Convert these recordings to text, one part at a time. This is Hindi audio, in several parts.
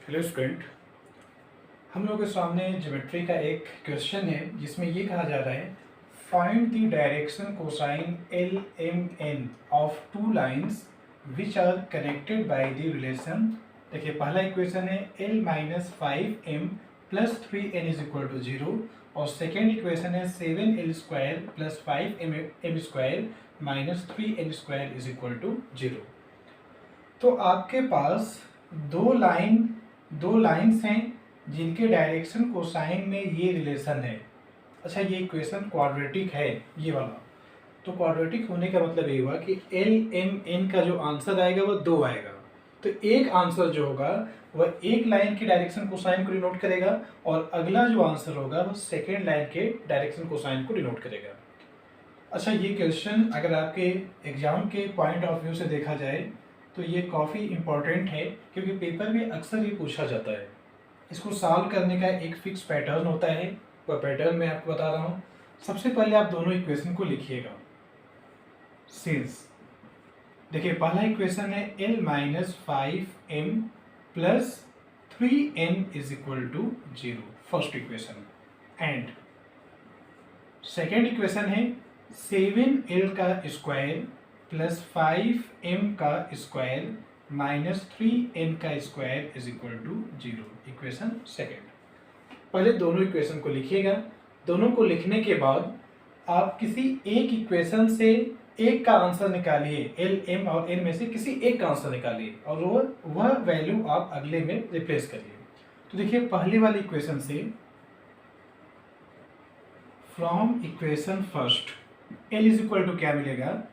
हेलो स्टूडेंट, हम लोगों के सामने ज्योमेट्री का एक क्वेश्चन है जिसमें ये कहा जा रहा है find the direction cosine L M N of two lines which are connected by the relation. देखिए पहला इक्वेशन है L minus 5m plus 3n is equal to 0 और सेकेंड इक्वेशन है 7l square plus 5m square minus 3n square is equal to 0। तो आपके पास दो लाइंस हैं जिनके डायरेक्शन कोसाइन में ये रिलेशन है। अच्छा, ये इक्वेशन क्वाड्रेटिक है ये वाला, तो क्वाड्रेटिक होने का मतलब ये हुआ कि एल एम एन का जो आंसर आएगा वो 2 आएगा। तो एक आंसर जो होगा वह एक लाइन की डायरेक्शन कोसाइन को डिनोट करेगा और अगला जो आंसर होगा वो सेकेंड लाइन के डायरेक्शन कोसाइन को डिनोट करेगा। अच्छा, ये क्वेश्चन अगर आपके एग्जाम के पॉइंट ऑफ व्यू से देखा जाए तो ये काफ़ी इम्पॉर्टेंट है क्योंकि पेपर में अक्सर ये पूछा जाता है। इसको सॉल्व करने का एक फिक्स पैटर्न होता है, वह पैटर्न मैं आपको बता रहा हूँ। सबसे पहले आप दोनों इक्वेशन को लिखिएगा। सिंस देखिए पहला इक्वेशन है L minus 5m plus 3n is equal to 0, first equation. And second equation है 7l का स्क्वायर प्लस 5m का स्क्वायर माइनस 3n का square is equal to 0, equation second. पहले दोनों इक्वेशन को लिखिएगा। दोनों को लिखने के बाद आप किसी एक इक्वेशन से एक का आंसर निकालिए, एल एम और एन में से किसी एक का आंसर निकालिए और वह वैल्यू आप अगले में रिप्लेस करिए। तो देखिए पहले वाली इक्वेशन से from equation first L is equal to क्या मिलेगा,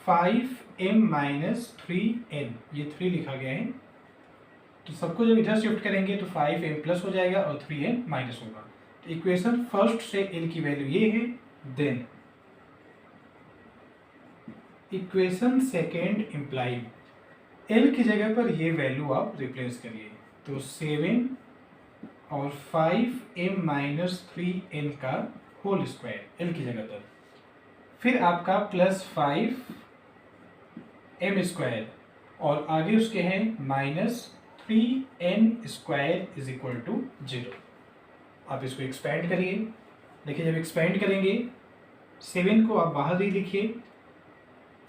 5m माइनस 3n, ये 3 लिखा गया है। तो सबको जब इधर शिफ्ट करेंगे तो 5m प्लस हो जाएगा और 3n माइनस होगा। तो इक्वेशन फर्स्ट से l की वैल्यू ये है। Then equation second imply l की जगह पर ये वैल्यू आप रिप्लेस करिए। तो 7 और 5m माइनस 3n का होल स्क्वायर l की जगह पर, फिर आपका प्लस 5m स्क्वायर और आगे उसके हैं minus 3n square is equal to 0। आप इसको एक्सपेंड करिए। देखिए जब एक्सपेंड करेंगे 7 को आप बाहर ही लिखिए,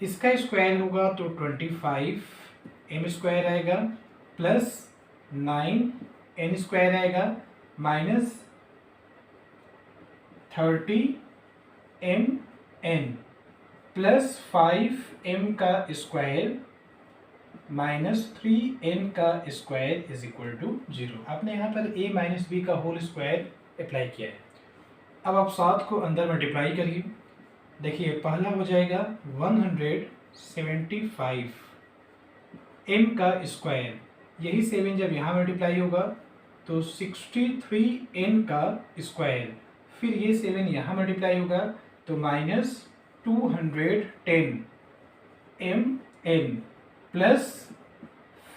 इसका स्क्वायर होगा तो 25m स्क्वायर आएगा प्लस 9n स्क्वायर आएगा माइनस 30mn प्लस 5m का स्क्वायर माइनस 3n का स्क्वायर इज इक्वल टू 0। आपने यहाँ पर a माइनस बी का होल स्क्वायर अप्लाई किया है। अब आप 7 को अंदर मल्टीप्लाई करिए। देखिए पहला हो जाएगा 175 m का स्क्वायर, यही 7 जब यहाँ मल्टीप्लाई होगा तो 63n का स्क्वायर, फिर ये 7 यहाँ मल्टीप्लाई होगा तो माइनस 210 mn प्लस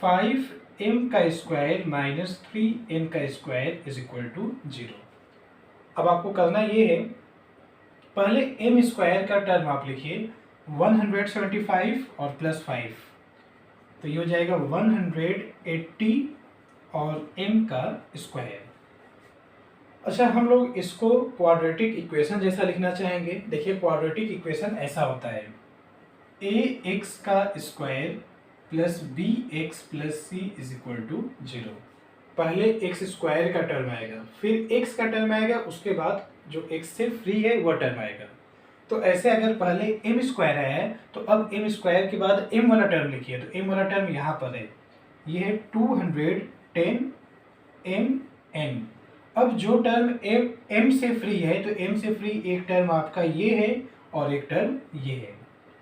5m का स्क्वायर माइनस 3n का स्क्वायर इज इक्वल टू 0। अब आपको करना ये है, पहले m स्क्वायर का टर्म आप लिखिए 175 और प्लस 5, तो ये हो जाएगा 180 और m का स्क्वायर। अच्छा, हम लोग इसको क्वाड्रेटिक इक्वेशन जैसा लिखना चाहेंगे। देखिए क्वाड्रेटिक इक्वेशन ऐसा होता है ax का square plus bx plus c is equal to 0। पहले x स्क्वायर का टर्म आएगा, फिर x का टर्म आएगा, उसके बाद जो x से फ्री है वह टर्म आएगा। तो ऐसे अगर पहले m स्क्वायर आया है तो अब m स्क्वायर के बाद m वाला टर्म लिखिए। तो m वाला टर्म यहाँ पर है, ये है 210 mn। अब जो टर्म m से फ्री है तो m से फ्री एक टर्म आपका ये है और एक टर्म ये है।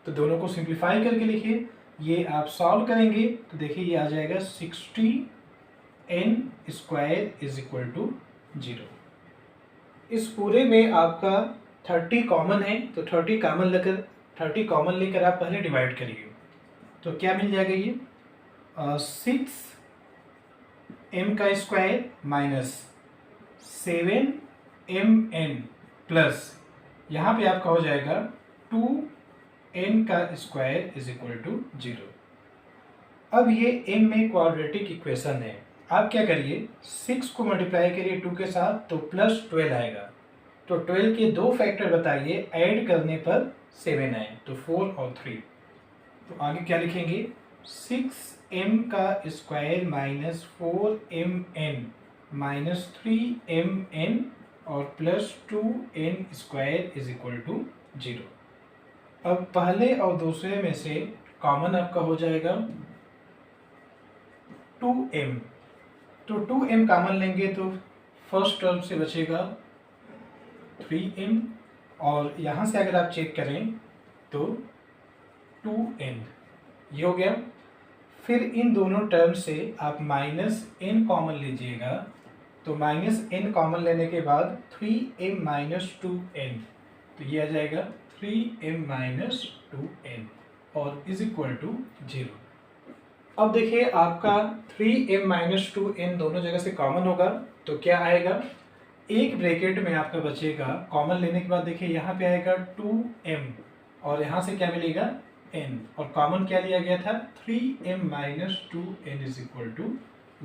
तो दोनों को सिंप्लीफाई करके लिखिए। ये आप सॉल्व करेंगे तो देखिए ये आ जाएगा 60n square is equal to 0। इस पूरे में आपका 30 कॉमन है तो 30 कॉमन लेकर आप पहले डिवाइड करिए। तो क्या मिल जाएगा ये 6m का स्क्वायर माइनस 7mn प्लस यहाँ पे आपका हो जाएगा 2n का स्क्वायर इज इक्वल टू 0। अब ये m में क्वाड्रेटिक इक्वेशन है। आप क्या करिए 6 को मल्टीप्लाई करिए 2 के साथ तो प्लस 12 आएगा। तो 12 के दो फैक्टर बताइए ऐड करने पर 7 आए, तो 4 और 3। तो आगे क्या लिखेंगे 6m का square minus 4mn minus 3mn और plus 2n square is equal to 0। अब पहले और दूसरे में से कॉमन आपका हो जाएगा 2m, तो 2m कॉमन लेंगे तो फर्स्ट टर्म से बचेगा 3m और यहाँ से अगर आप चेक करें तो 2n, ये हो गया। फिर इन दोनों टर्म से आप माइनस n कॉमन लीजिएगा, तो माइनस n कॉमन लेने के बाद 3m माइनस 2n, तो ये आ जाएगा 3m माइनस 2n और इज इक्वल टू 0। अब देखिए आपका 3m माइनस 2n दोनों जगह से कॉमन होगा तो क्या आएगा, एक ब्रैकेट में आपका बचेगा कॉमन लेने के बाद देखिए यहाँ पे आएगा 2m और यहाँ से क्या मिलेगा n और कॉमन क्या लिया गया था 3m minus 2n is equal to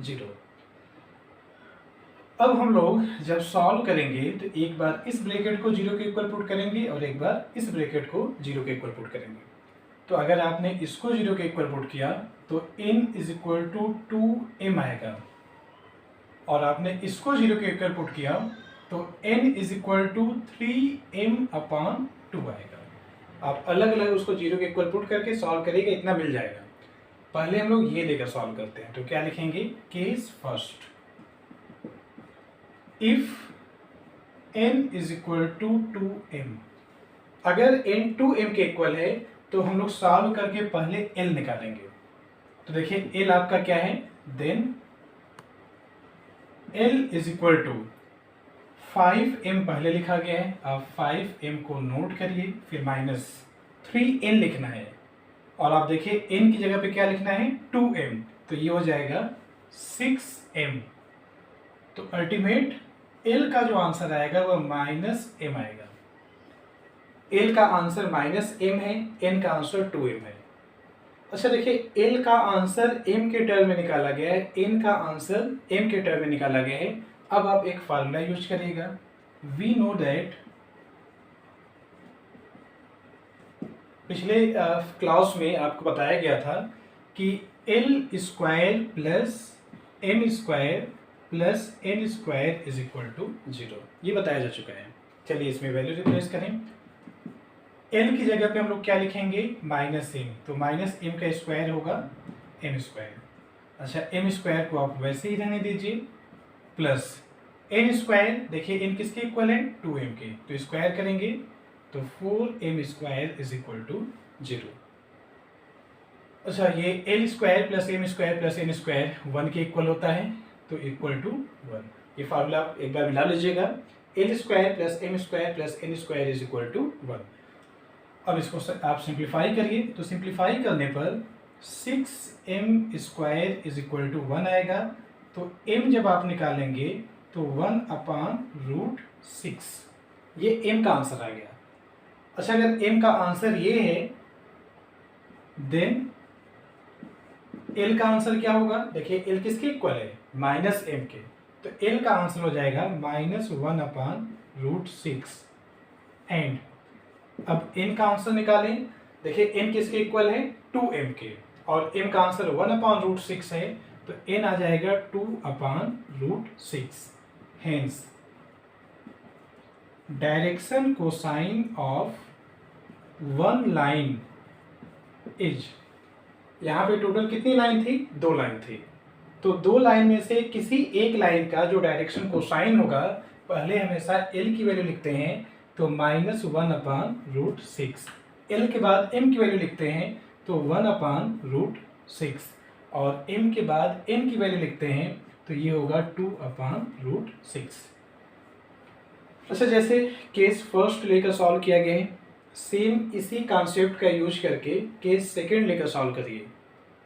0। अब हम लोग जब सॉल्व करेंगे तो एक बार इस ब्रैकेट को 0 के इक्वल पुट करेंगे और एक बार इस ब्रैकेट को 0 के इक्वल पुट करेंगे। तो अगर आपने इसको 0 के इक्वल पुट किया तो n is equal to 2m आएगा और आपने इसको 0 के इक्वल पुट किया तो n is equal to 3m upon 2 आएगा। आप अलग अलग उसको 0 के इक्वल पुट करके सॉल्व करेंगे, इतना मिल जाएगा। पहले हम लोग ये लेकर सॉल्व करते हैं, तो क्या लिखेंगे case first, if n is equal to 2m, अगर n 2m के इक्वल है तो हम लोग सॉल्व करके पहले l निकालेंगे। तो देखिए l आपका क्या है, then l is equal to 5m पहले लिखा गया है, आप 5m को नोट करिए, फिर माइनस 3n लिखना है और आप देखिए n की जगह पे क्या लिखना है 2m, तो ये हो जाएगा 6m। तो अल्टीमेट l का जो आंसर आएगा वह माइनस m आएगा। l का आंसर माइनस m है, n का आंसर 2m है। अच्छा देखिए l का आंसर m के टर्म में निकाला गया है, n का आंसर m के टर्म में निकाला गया है। अब आप एक फार्मूला यूज करिएगा, वी नो दैट, पिछले क्लास में आपको बताया गया था कि l square plus m square plus n square is equal to 0, ये बताया जा चुका है। चलिए इसमें वैल्यू रिप्लेस करें। l की जगह पे हम लोग क्या लिखेंगे माइनस m, तो माइनस m का स्क्वायर होगा m स्क्वायर। अच्छा m स्क्वायर को आप वैसे ही रहने दीजिए, प्लस n स्क्वायर, देखिए n किसके इक्वल है 2m के, तो स्क्वायर करेंगे तो 4m square is equal to 0। अच्छा ये l square plus m square plus n square 1 के इक्वल होता है, तो इक्वल टू 1। ये फार्मूला एक बार मिला लीजिएगा, l square plus m square plus n square is equal to 1। अब इसको आप सिंप्लीफाई करिए, तो सिंप्लीफाई करने पर 6m square is equal to 1 आएगा। तो m जब आप निकालेंगे तो 1 अपान रूट 6, ये m का आंसर आ गया। अच्छा अगर m का आंसर ये है देन l का आंसर क्या होगा, देखिए l किसके इक्वल है माइनस m के, तो l का आंसर हो जाएगा माइनस 1 अपान रूट 6। एंड अब n का आंसर निकालें, देखिए n किसके इक्वल है 2m के और m का आंसर 1 अपान रूट 6 है, तो n आ जाएगा 2 upon root 6। Hence direction cosine of one line is, यहाँ पे टोटल कितनी लाइन थी 2 लाइन थी, तो 2 लाइन में से किसी एक लाइन का जो डायरेक्शन कोसाइन होगा, पहले हमेशा l की वैल्यू लिखते हैं तो माइनस 1 अपान रूट 6, l के बाद m की वैल्यू लिखते हैं तो 1 अपान रूट 6 और m के बाद n की वैल्यू लिखते हैं तो ये होगा 2 अपान रूट 6। अच्छा जैसे केस फर्स्ट लेकर सॉल्व किया गया है, सेम इसी कॉन्सेप्ट का यूज करके केस सेकंड लेकर सॉल्व करिए।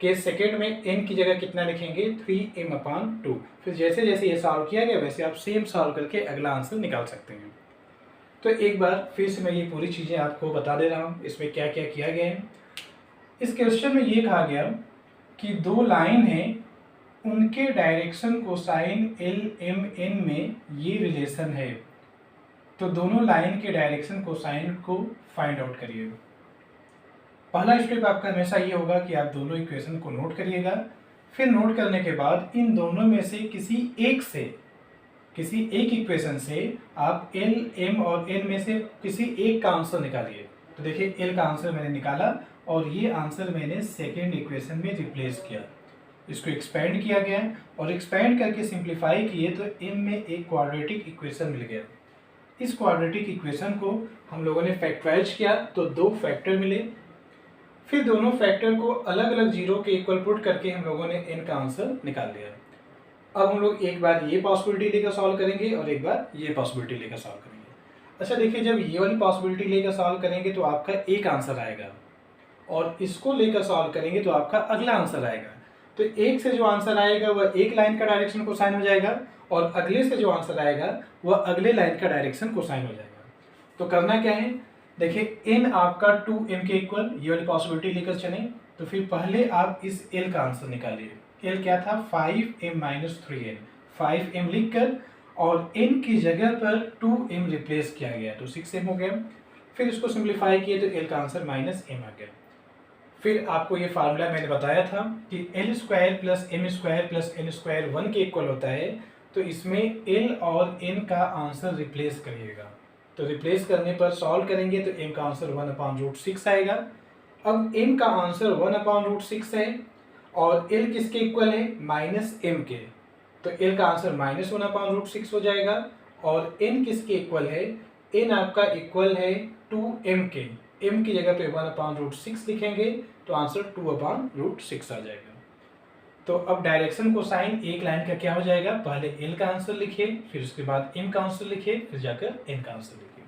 केस सेकंड में n की जगह कितना लिखेंगे 3m अपान 2। फिर जैसे जैसे ये सॉल्व किया गया वैसे आप सेम सॉल्व करके अगला आंसर निकाल सकते हैं। तो एक बार फिर से मैं ये पूरी चीज़ें आपको बता दे रहा हूँ, इसमें क्या क्या किया गया है। इस क्वेश्चन में ये कहा गया कि 2 लाइन है उनके डायरेक्शन कोसाइन LMN में ये रिलेशन है। तो दोनों लाइन के डायरेक्शन कोसाइन को फाइंड आउट करिए। पहला स्टेप आपका हमेशा ये होगा कि आप दोनों इक्वेशन को नोट करिएगा। फिर नोट करने के बाद इन दोनों में से किसी एक इक्वेशन से आप L, M और N में से किसी एक का आंसर निकालिए। तो देखिए L का आंसर मैंने निकाला और ये आंसर मैंने सेकेंड इक्वेशन में रिप्लेस किया। इसको एक्सपेंड किया गया और एक्सपेंड करके सिंप्लीफाई किए तो M में एक क्वाड्रेटिक इक्वेशन मिल गया। इस क्वाड्रेटिक इक्वेशन को हम लोगों ने फैक्टराइज किया तो 2 फैक्टर मिले। फिर दोनों फैक्टर को अलग अलग जीरो के इक्वल पुट करके हम लोगों ने n का आंसर निकाल लिया। अब हम लोग एक बार ये पॉसिबिलिटी लेकर सॉल्व करेंगे और एक बार ये पॉसिबिलिटी लेकर सॉल्व करेंगे। अच्छा देखिए, जब ये वाली पॉसिबिलिटी लेकर सॉल्व करेंगे तो आपका एक आंसर आएगा और इसको लेकर सॉल्व करेंगे तो आपका अगला आंसर आएगा। तो एक से जो आंसर आएगा वह एक लाइन का डायरेक्शन कोसाइन हो जाएगा और अगले से जो आंसर आएगा वह अगले लाइन का डायरेक्शन कोसाइन हो जाएगा। तो करना क्या है, देखिए n आपका 2m के इक्वल ये वाली पॉसिबिलिटी लेकर चलें। तो फिर पहले आप इस l का आंसर निकालिए। l क्या था, 5m - 3n। 5m लिखकर और n की जगह पर 2m रिप्लेस किया गया तो 6m हो गया। फिर इसको सिंप्लीफाई किए तो l का आंसर -m आ गया। फिर आपको ये फार्मूला मैंने बताया था कि L² + M² + N² 1 के इक्वल होता है। तो इसमें L और N का आंसर रिप्लेस करिएगा। तो रिप्लेस करने पर सॉल्व करेंगे तो m का आंसर 1/√6 आएगा। अब m का आंसर 1/√6 है और l किसके इक्वल है, -m के। तो l का आंसर -1/√6 हो जाएगा और n किसके इक्वल है, n आपका इक्वल है 2m के। m की जगह पे 1/√6 लिखेंगे तो आंसर 2/√6 आ जाएगा। तो अब डायरेक्शन कोसाइन एक लाइन का क्या हो जाएगा, पहले l का आंसर लिखिए, फिर उसके बाद m का आंसर लिखिए, फिर जाकर n का आंसर लिखिए।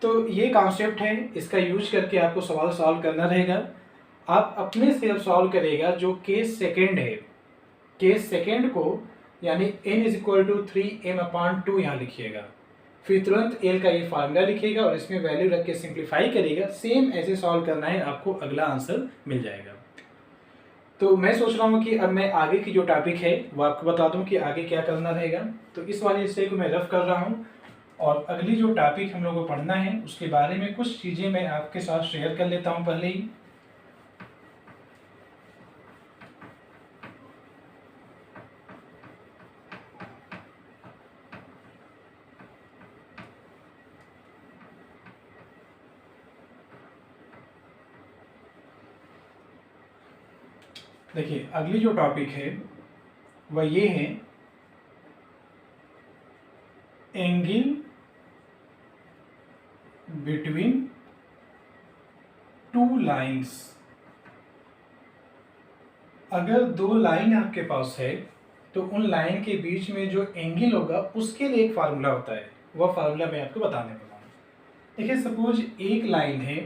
तो ये कॉन्सेप्ट है, इसका यूज करके आपको सवाल सॉल्व करना रहेगा। आप अपने से अब सॉल्व करेगा जो केस सेकेंड है। केस सेकेंड को यानी n = 3m/2 यहाँ लिखिएगा। फिर तुरंत l का ये फार्मूला लिखिएगा और इसमें वैल्यू रख के सिंप्लीफाई करिएगा। सेम ऐसे सॉल्व करना है, आपको अगला आंसर मिल जाएगा। तो मैं सोच रहा हूँ कि अब मैं आगे की जो टॉपिक है वो आपको बता दूँ कि आगे क्या करना रहेगा। तो इस वाले हिस्से को मैं रफ कर रहा हूँ और अगली जो टॉपिक हम लोग को पढ़ना है उसके बारे में कुछ चीज़ें मैं आपके साथ शेयर कर लेता हूँ पहले ही। देखिए, अगली जो टॉपिक है वह ये है एंगल बिटवीन 2 लाइन्स। अगर 2 लाइन आपके पास है तो उन लाइन के बीच में जो एंगल होगा उसके लिए एक फार्मूला होता है। वह फार्मूला मैं आपको बताने वाला हूँ। देखिए, सपोज एक लाइन है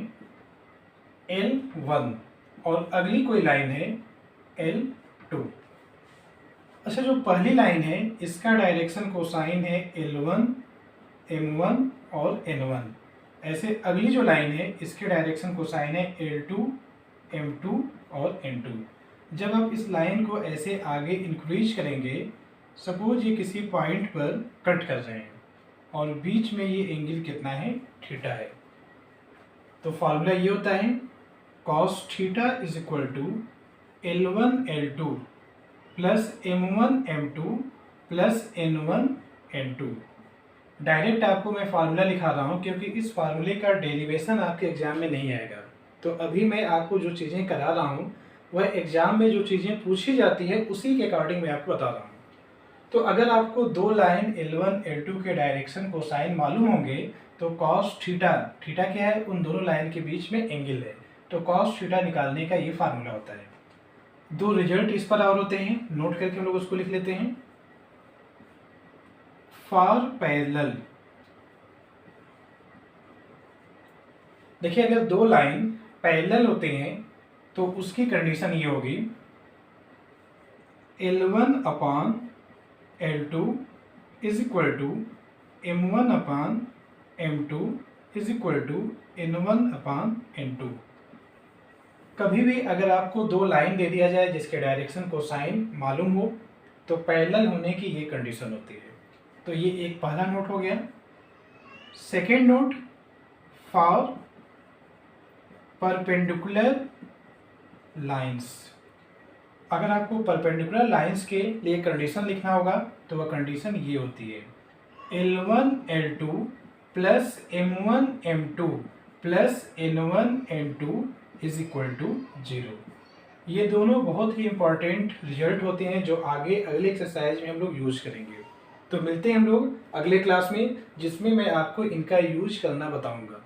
L1 और अगली कोई लाइन है L2। अच्छा, जो पहली लाइन है इसका डायरेक्शन कोसाइन है L1, M1 और N1। ऐसे अगली जो लाइन है इसके डायरेक्शन कोसाइन है L2, M2 और N2। जब आप इस लाइन को ऐसे आगे इंक्रीज करेंगे, सपोज ये किसी पॉइंट पर कट कर रहे हैं और बीच में ये एंगल कितना है, थीटा है। तो फार्मूला ये होता है cos theta = L1 L2 plus M1 M2 plus N1 N2। Direct आपको मैं फार्मूला लिखा रहा हूँ क्योंकि इस फार्मूले का डेरिवेशन आपके एग्जाम में नहीं आएगा। तो अभी मैं आपको जो चीज़ें करा रहा हूँ वह एग्जाम में जो चीज़ें पूछी जाती है उसी के अकॉर्डिंग मैं आपको बता रहा हूँ। तो अगर आपको 2 लाइन L1 L2 के डायरेक्शन कोसाइन मालूम होंगे तो cos थीटा, थीटा क्या है, उन दोनों लाइन के बीच में एंगल है। तो cos थीटा निकालने का ये फार्मूला होता है। 2 रिजल्ट इस पर और होते हैं, नोट करके हम लोग उसको लिख लेते हैं। फॉर पैरेलल, देखिए अगर 2 लाइन पैरेलल होते हैं तो उसकी कंडीशन ये होगी L1/L2 = M1/M2 = N1/N2। कभी भी अगर आपको दो लाइन दे दिया जाए जिसके डायरेक्शन कोसाइन मालूम हो तो पैरेलल होने की ये कंडीशन होती है। तो ये एक पहला नोट हो गया। Second note, for perpendicular lines. अगर आपको परपेंडिकुलर लाइंस के लिए कंडीशन लिखना होगा तो वह कंडीशन ये होती है, L1 L2 plus M1 M2 plus N1 N2 is equal to 0। ये दोनों बहुत ही इंपॉर्टेंट रिजल्ट होते हैं जो आगे अगले एक्सरसाइज में हम लोग यूज करेंगे। तो मिलते हैं हम लोग अगले क्लास में जिसमें मैं आपको इनका यूज करना बताऊंगा।